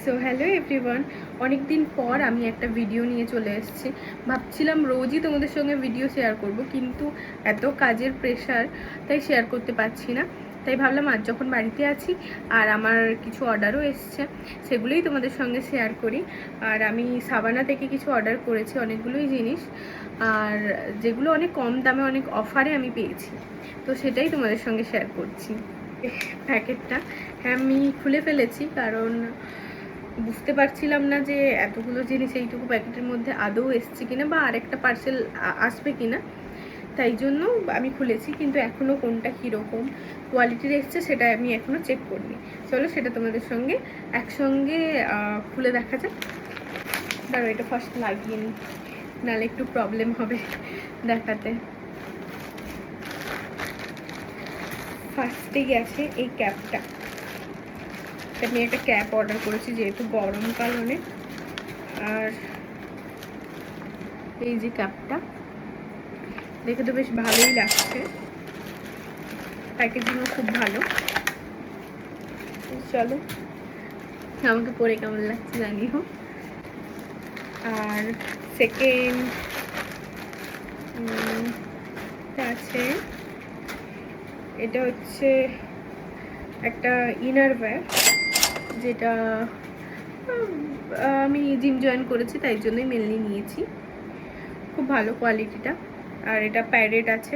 So hello everyone, অনেক দিন পর আমি একটা ভিডিও নিয়ে চলে এসেছি। ভাবছিলাম রোজই তোমাদের সঙ্গে ভিডিও শেয়ার করব, কিন্তু এত কাজের প্রেশার তাই শেয়ার করতে পারছি না। তাই ভাবলাম আজ যখন বাড়িতে আছি আর আমার কিছু অর্ডারও এসছে, সেগুলোই তোমাদের সঙ্গে শেয়ার করি। আর আমি সাবানা থেকে কিছু অর্ডার করেছি, অনেকগুলোই জিনিস, আর যেগুলো অনেক কম দামে অনেক অফারে আমি পেয়েছি, তো সেটাই তোমাদের সঙ্গে শেয়ার করছি। প্যাকেটটা হ্যাঁ আমি খুলে ফেলেছি, কারণ বুঝতে পারছিলাম না যে এতগুলো জিনিস এইটুকু প্যাকেটের মধ্যে আদৌ এসছে কিনা বা আরেকটা পার্সেল আসবে কিনা, তাই জন্য আমি খুলেছি। কিন্তু এখনও কোনটা কীরকম কোয়ালিটির এসছে সেটা আমি এখনও চেক করিনি। চলো সেটা তোমাদের সঙ্গে একসঙ্গে খুলে দেখা যাক। দাঁড়ো, এটা ফার্স্ট লাগিয়ে নিই, নাহলে একটু প্রবলেম হবে দেখাতে। ফার্স্টে গেছে এই ক্যাপটা। আমি একটা ক্যাপ অর্ডার করেছি যেহেতু গরমকাল অনেক। আর এই যে ক্যাপটা দেখে তো বেশ ভালোই লাগছে, প্যাকেজিংও খুব ভালো। চলো আমাকে পরে কেমন লাগছে জানিও। আর সেকেন্ড আছে, এটা হচ্ছে একটা ইনার ওয়্যার, যেটা আমি জিম জয়েন করেছি তাই জন্যই মেনলি নিয়েছি। খুব ভালো কোয়ালিটিটা। আর এটা প্যারেট আছে,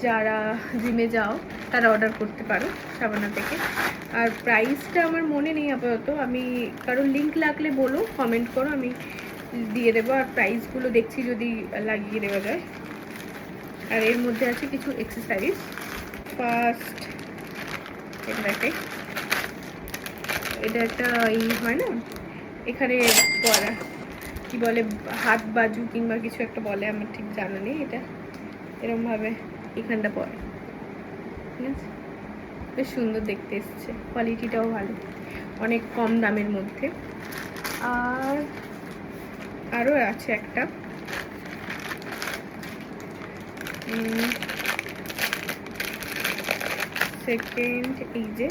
যারা জিমে যাও তারা অর্ডার করতে পারো সাবানা থেকে। আর প্রাইসটা আমার মনে নেই আপাতত, আমি কারো লিঙ্ক লাগলে বলো, কমেন্ট করো, আমি দিয়ে দেবো। আর প্রাইসগুলো দেখছি যদি লাগিয়ে দেওয়া যায়। আর এর মধ্যে আছে কিছু এক্সারসাইজ। ফার্স্ট এটাকে, এটা একটা হয় না এখানে পরা, কি বলে, হাত বাজু কিংবা কিছু একটা বলে, আমার ঠিক জানা নেই। এটা এরমভাবে এখানটা পরে, ঠিক আছে, বেশ সুন্দর দেখতে এসছে, কোয়ালিটিটাও ভালো, অনেক কম দামের মধ্যে। আর আরও আছে একটা, সেকেন্ড এই যে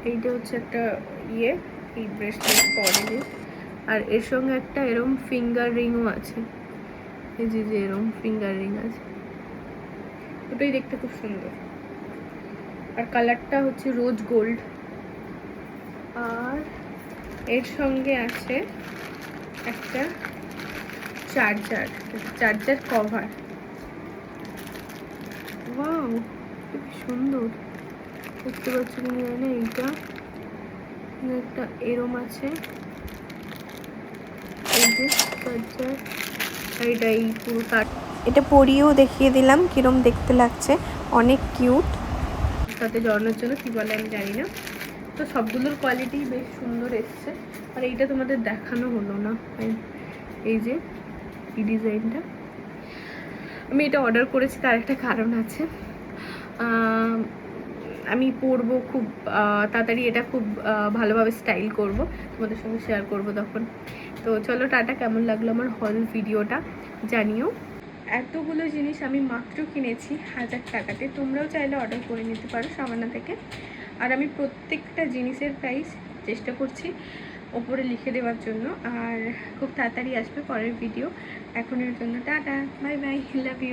এইটা হচ্ছে একটা এই ব্রেসলেট পরে যে, আর এর সঙ্গে একটা এরম ফিঙ্গার রিংও আছে, এই যে এরম ফিঙ্গার রিং আছে, ওটাই দেখতে খুব সুন্দর। আর কালারটা হচ্ছে রোজ গোল্ড। আর এর সঙ্গে আছে একটা চার্জার কভার। ওয়াও, খুব সুন্দর দেখতে পাচ্ছি কিনা জানি। এইটা একটা এরম আছে, এই যে চার্জার, এইটা এই পুরো কাট, এটা পরিয়েও দেখিয়ে দিলাম কিরম দেখতে লাগছে, অনেক কিউট। সাথে জড়ানোর জন্য কি বলে আমি জানি না। তো সবগুলোর কোয়ালিটি বেশ সুন্দর এসছে। আর এইটা তোমাদের দেখানো হলো না, এই যে এই ডিজাইনটা, আমি এটা অর্ডার করেছি তার একটা কারণ আছে। আমি পরবো খুব তাড়াতাড়ি, এটা খুব ভালোভাবে স্টাইল করব, তোমাদের সঙ্গে শেয়ার করব তখন। তো চলো টাটা, কেমন লাগলো আমার হল ভিডিওটা জানিও। এতগুলো জিনিস আমি মাত্র কিনেছি 1000 টাকাতে, তোমরাও চাইলে অর্ডার করে নিতে পারো সাবানা থেকে। আর আমি প্রত্যেকটা জিনিসের প্রাইস চেষ্টা করছি ওপরে লিখে দেওয়ার জন্য। আর খুব তাড়াতাড়ি আসবে পরের ভিডিও। এখনের জন্য tata, bye bye, love you.